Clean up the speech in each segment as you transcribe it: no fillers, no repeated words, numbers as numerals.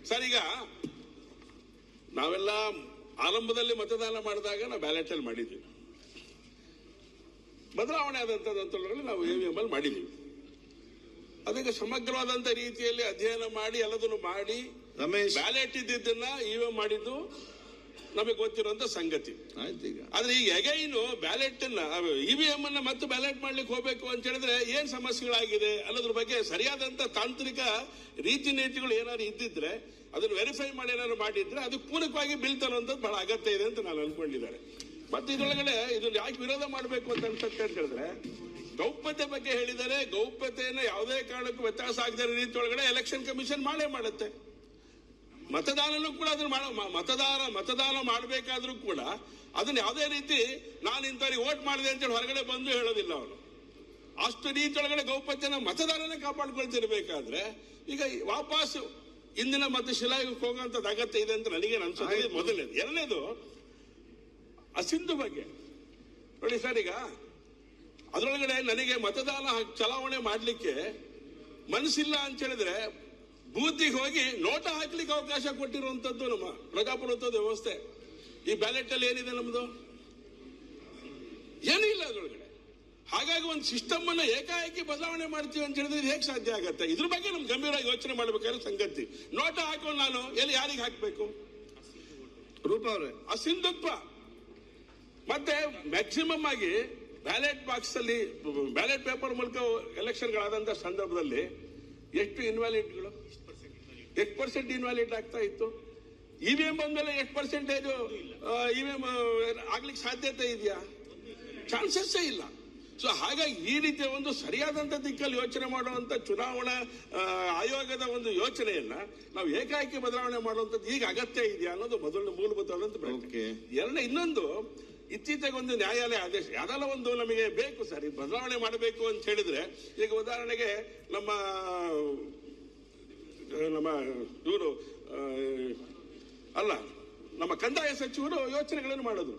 Sir, ಈಗ ನಾವೆಲ್ಲ ಆರಂಭದಲ್ಲಿ ಮತದಾನ ಮಾಡಿದಾಗ ನಾವು ಬ್ಯಾಲೆಟ್ ಅಲ್ಲಿ ಮಾಡಿದ್ವಿ. ಬದಲಾವಣೆ ಆದಂತದ್ರಲ್ಲಿ ನಾವು EVM ಅಲ್ಲಿ ಮಾಡಿದ್ವಿ. ಅದಕ್ಕೆ ಸಮಗ್ರವಾದಂತ ರೀತಿಯಲ್ಲಿ ಅಧ್ಯಯನ ಮಾಡಿ ಎಲ್ಲದನ್ನು ಮಾಡಿ ಬ್ಯಾಲೆಟ್ ಇದ್ದಿದ್ದನ್ನ EVM ಮಾಡಿದ್ದು ನಮಗೆ ಗೊತ್ತಿರುವಂತ ಸಂಗತಿ. ಆದ್ರೆ ಈಗ ಎಗೈನು ಬ್ಯಾಲೆಟ್ EVM ಅನ್ನ ಮತ್ತೆ ಬ್ಯಾಲೆಟ್ ಮಾಡ್ಲಿಕ್ಕೆ ಹೋಗ್ಬೇಕು ಅಂತ ಹೇಳಿದ್ರೆ ಏನ್ ಸಮಸ್ಯೆಗಳಾಗಿದೆ ಅನ್ನೋದ್ರ ಬಗ್ಗೆ ಸರಿಯಾದಂತ ತಾಂತ್ರಿಕ ರೀತಿ ನೀತಿಗಳು ಏನಾದ್ರು ಇದ್ದಿದ್ರೆ ಅದನ್ನು ವೆರಿಫೈ ಮಾಡಿ ಏನಾದ್ರು ಮಾಡಿದ್ರೆ ಅದಕ್ಕೆ ಪೂರಕವಾಗಿ ಬಿಲ್ ತರುವಂತದ್ದು ಬಹಳ ಅಗತ್ಯ ಇದೆ ಅಂತ ನಾನು ಅನ್ಕೊಂಡಿದ್ದಾರೆ. ಮತ್ತೆ ಇದರೊಳಗಡೆ ಇದನ್ನ ಯಾಕೆ ವಿರೋಧ ಮಾಡಬೇಕು ಅಂತ ಹೇಳಿದ್ರೆ ಗೌಪ್ಯತೆ ಬಗ್ಗೆ ಹೇಳಿದರೆ ಗೌಪ್ಯತೆಯನ್ನು ಯಾವುದೇ ಕಾರಣಕ್ಕೂ ವ್ಯತ್ಯಾಸ ಆಗದ ರೀತಿ ಒಳಗಡೆ ಎಲೆಕ್ಷನ್ ಕಮಿಷನ್ ಮಾಡೇ ಮಾಡುತ್ತೆ. ಮತದಾನನೂ ಕೂಡ ಅದನ್ನ ಮತದಾನ ಮಾಡಬೇಕಾದ್ರೂ ಕೂಡ ಅದನ್ನ ಯಾವುದೇ ರೀತಿ ನಾನು ಇಂಥವ್ರಿಗೆ ವೋಟ್ ಮಾಡಿದೆ ಅಂತೇಳಿ ಹೊರಗಡೆ ಬಂದು ಹೇಳೋದಿಲ್ಲ ಅವನು. ಅಷ್ಟು ರೀತಿ ಒಳಗಡೆ ಗೌಪ್ಯತೆನ ಮತದಾರನೇ ಕಾಪಾಡ್ಕೊಳ್ತಿರ್ಬೇಕಾದ್ರೆ ಈಗ ವಾಪಸ್ ಇಂದಿನ ಮತ್ತೆ ಶಿಲಾಯುಗಕ್ಕೆ ಹೋಗುವಂತದ್ದು ಅಗತ್ಯ ಇದೆ ಅಂತ ನನಗೆ ಅನ್ಸುತ್ತೆ. ಮೊದಲನೇದು. ಎರಡನೇದು ಅಸಿಂಧು ಬಗ್ಗೆ ನೋಡಿ ಸರ್, ಈಗ ಅದರೊಳಗಡೆ ನನಗೆ ಮತದಾನ ಚಲಾವಣೆ ಮಾಡ್ಲಿಕ್ಕೆ ಮನಸ್ಸಿಲ್ಲ ಅಂತ ಹೇಳಿದ್ರೆ ಬೂತಿಗೆ ಹೋಗಿ ನೋಟ ಹಾಕ್ಲಿಕ್ಕೆ ಅವಕಾಶ ಕೊಟ್ಟಿರುವಂತದ್ದು ನಮ್ಮ ಪ್ರಜಾಪ್ರಭುತ್ವದ ವ್ಯವಸ್ಥೆ. ಈ ಬ್ಯಾಲೆಟ್ ಅಲ್ಲಿ ಏನಿದೆ ನಮ್ದು? ಏನೂ ಇಲ್ಲ ಅದರೊಳಗಡೆ. ಹಾಗಾಗಿ ಒಂದು ಸಿಸ್ಟಮ್ ಅನ್ನ ಏಕಾಏಕಿ ಬದಲಾವಣೆ ಮಾಡ್ತೀವಿ ಅಂತ ಹೇಳಿದ್ರೆ ಹೇಗೆ ಸಾಧ್ಯ ಆಗತ್ತೆ? ಇದ್ರ ಬಗ್ಗೆ ನಮ್ಗೆ ಗಂಭೀರವಾಗಿ ಯೋಚನೆ ಮಾಡ್ಬೇಕಾದ್ರೆ ಸಂಗತಿ. ನೋಟ ಹಾಕೊಂಡು ನಾನು ಎಲ್ಲಿ ಯಾರಿಗೆ ಹಾಕ್ಬೇಕು? ರೂಪ ಅವರೇ, ಅಸಿಂಧುತ್ವ ಮತ್ತೆ ಮ್ಯಾಕ್ಸಿಮಮ್ ಆಗಿ ಬ್ಯಾಲೆಟ್ ಬಾಕ್ಸ್ ಅಲ್ಲಿ ಬ್ಯಾಲೆಟ್ ಪೇಪರ್ ಮೂಲಕ ಎಲೆಕ್ಷನ್ಗಳಾದಂತ ಸಂದರ್ಭದಲ್ಲಿ ಎಷ್ಟು ಇನ್ವ್ಯಾಲಿಡ್ಗಳು, ಎಷ್ಟು ಪರ್ಸೆಂಟ್ ಇನ್ವ್ಯಾಲಿಡ್ ಆಗ್ತಾ ಇತ್ತು? EVM ಬಂದ್ಮೇಲೆ ಎಷ್ಟು ಪರ್ಸೆಂಟೇಜ್ EVM ಆಗ್ಲಿಕ್ಕೆ ಸಾಧ್ಯತೆ ಇದೆಯಾ? ಚಾನ್ಸಸ್ಸೇ ಇಲ್ಲ. ಸೊ ಹಾಗಾಗಿ ಈ ರೀತಿಯ ಒಂದು ಸರಿಯಾದಂತ ದಿಕ್ಕಲ್ಲಿ ಯೋಚನೆ ಮಾಡುವಂತ ಚುನಾವಣಾ ಆಯೋಗದ ಒಂದು ಯೋಚನೆಯನ್ನ ನಾವು ಏಕಾಏಕಿ ಬದಲಾವಣೆ ಮಾಡುವಂತದ್ದು ಈಗ ಅಗತ್ಯ ಇದೆಯಾ ಅನ್ನೋದು ಮೊದಲನೇ ಮೂಲಭೂತವಾದಂತ ಪ್ರಶ್ನೆ. ಎರಡನೇ, ಇನ್ನೊಂದು ಇತ್ತೀಚೆಗೆ ಒಂದು ನ್ಯಾಯಾಲಯ ಆದೇಶ ಯಾವ್ದಲ್ಲ ಒಂದು ನಮಗೆ ಬೇಕು ಸರ್, ಈ ಬದಲಾವಣೆ ಮಾಡಬೇಕು ಅಂತ ಹೇಳಿದ್ರೆ ಈಗ ಉದಾಹರಣೆಗೆ ನಮ್ಮ ಇವರು ನಮ್ಮ ಕಂದಾಯ ಸಚಿವರು ಯೋಚನೆಗಳನ್ನು ಮಾಡೋದು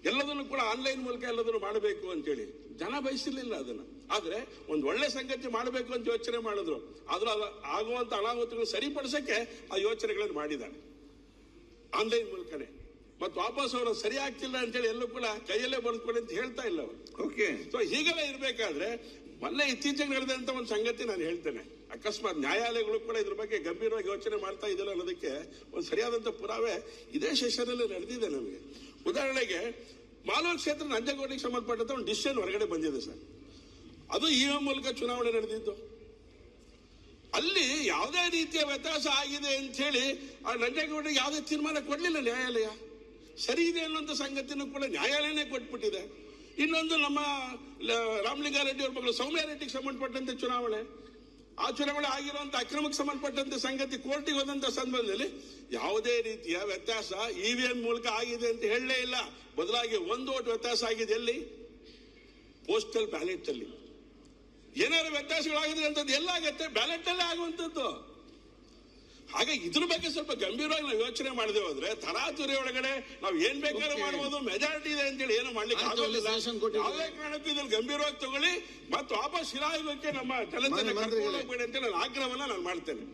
ಎಲ್ಲದನ್ನು ಕೂಡ ಆನ್ಲೈನ್ ಮೂಲಕ ಎಲ್ಲದನ್ನು ಮಾಡಬೇಕು ಅಂತೇಳಿ ಜನ ಬಯಸಿರ್ಲಿಲ್ಲ ಅದನ್ನ. ಆದ್ರೆ ಒಂದು ಒಳ್ಳೆ ಸಂಗತಿ ಮಾಡಬೇಕು ಅಂತ ಯೋಚನೆ ಮಾಡಿದ್ರು. ಆದ್ರೂ ಆಗುವಂತ ಅನಾಹುತಗಳು ಸರಿಪಡಿಸಕ್ಕೆ ಆ ಯೋಚನೆಗಳನ್ನು ಮಾಡಿದ್ದಾರೆ ಆನ್ಲೈನ್ ಮೂಲಕನೇ. ಮತ್ತು ವಾಪಸ್ ಅವರು ಸರಿ ಆಗ್ತಿಲ್ಲ ಅಂತೇಳಿ ಎಲ್ಲೂ ಕೂಡ ಕೈಯಲ್ಲೇ ಬರೆದುಕೊಡಿ ಅಂತ ಹೇಳ್ತಾ ಇಲ್ಲ ಅವರು. ಓಕೆ, ಸೊ ಹೀಗೆಲ್ಲ ಇರ್ಬೇಕಾದ್ರೆ ಮೊನ್ನೆ ಇತ್ತೀಚೆಗೆ ನಡೆದಂತ ಒಂದು ಸಂಗತಿ ನಾನು ಹೇಳ್ತೇನೆ. ಅಕಸ್ಮಾತ್ ನ್ಯಾಯಾಲಯಗಳು ಕೂಡ ಇದ್ರ ಬಗ್ಗೆ ಗಂಭೀರವಾಗಿ ಯೋಚನೆ ಮಾಡ್ತಾ ಇದ್ದಾರೆ ಅನ್ನೋದಕ್ಕೆ ಒಂದು ಸರಿಯಾದಂತ ಪುರಾವೆ ಇದೇ ಸೆಷನ್ ನಡೆದಿದೆ ನಮಗೆ. ಉದಾಹರಣೆಗೆ ಮಾಲೂರು ಕ್ಷೇತ್ರ ನಂಜೇಗೌಡರಿಗೆ ಸಂಬಂಧಪಟ್ಟಂತ ಒಂದು ಡಿಸಿಷನ್ ಹೊರಗಡೆ ಬಂದಿದೆ ಸರ್. ಅದು EVM ಮೂಲಕ ಚುನಾವಣೆ ನಡೆದಿದ್ದು. ಅಲ್ಲಿ ಯಾವುದೇ ರೀತಿಯ ವ್ಯತ್ಯಾಸ ಆಗಿದೆ ಅಂತ ಹೇಳಿ ಆ ನಂಜೇಗೌಡರಿಗೆ ಯಾವುದೇ ತೀರ್ಮಾನ ಕೊಡ್ಲಿಲ್ಲ ನ್ಯಾಯಾಲಯ. ಸರಿ ಇದೆ ಅನ್ನುವಂಥ ಸಂಗತಿನೂ ಕೂಡ ನ್ಯಾಯಾಲಯನೇ ಕೊಟ್ಬಿಟ್ಟಿದೆ. ಇನ್ನೊಂದು ನಮ್ಮ ರಾಮಲಿಂಗಾರೆಡ್ಡಿ ಅವ್ರ ಮಗಳು ಸೌಮ್ಯ ರೆಡ್ಡಿಗೆ ಸಂಬಂಧಪಟ್ಟಂತೆ ಚುನಾವಣೆ, ಆ ಚುನಾವಣೆ ಆಗಿರುವಂತ ಅಕ್ರಮಕ್ಕೆ ಸಂಬಂಧಪಟ್ಟಂತೆ ಸಂಗತಿ ಕೋರ್ಟಿಗೆ ಹೋದಂತ ಸಂದರ್ಭದಲ್ಲಿ ಯಾವುದೇ ರೀತಿಯ ವ್ಯತ್ಯಾಸ EVM ಮೂಲಕ ಆಗಿದೆ ಅಂತ ಹೇಳಲೇ ಇಲ್ಲ. ಬದಲಾಗಿ ಒಂದು ಓಟ್ ವ್ಯತ್ಯಾಸ ಆಗಿದೆ ಎಲ್ಲಿ? ಪೋಸ್ಟಲ್ ಬ್ಯಾಲೆಟ್ ಅಲ್ಲಿ. ಏನಾದ್ರು ವ್ಯತ್ಯಾಸಗಳಾಗಿದೆ ಅಂತದ್ದು ಎಲ್ಲಾಗತ್ತೆ? ಬ್ಯಾಲೆಟ್ ಅಲ್ಲೇ ಆಗುವಂತದ್ದು. ಹಾಗೆ ಇದ್ರ ಬಗ್ಗೆ ಸ್ವಲ್ಪ ಗಂಭೀರವಾಗಿ ನಾವು ಯೋಚನೆ ಮಾಡದೆ ಹೋದ್ರೆ ತರಾತುರಿ ಒಳಗಡೆ ನಾವು ಏನ್ ಬೇಕಾದ್ರೂ ಮಾಡಬಹುದು, ಮೆಜಾರಿಟಿ ಇದೆ ಅಂತೇಳಿ ಏನು ಮಾಡ್ಲಿಕ್ಕೆ ಆಗೋದಿಲ್ಲ. ಯಾವುದೇ ಕಾರಣಕ್ಕೂ ಇದನ್ನು ಗಂಭೀರವಾಗಿ ತಗೊಳ್ಳಿ ಮತ್ತು ವಾಪಸ್ ಶಿಲಾಯುಗಕ್ಕೆ ನಮ್ಮ ಜನತೆಯನ್ನು ಕರ್ಕೊಂಡು ಹೋಗ್ಬೇಡಿ ಅಂತ ನಾನು ಆಗ್ರಹವನ್ನ ನಾನು ಮಾಡ್ತೇನೆ.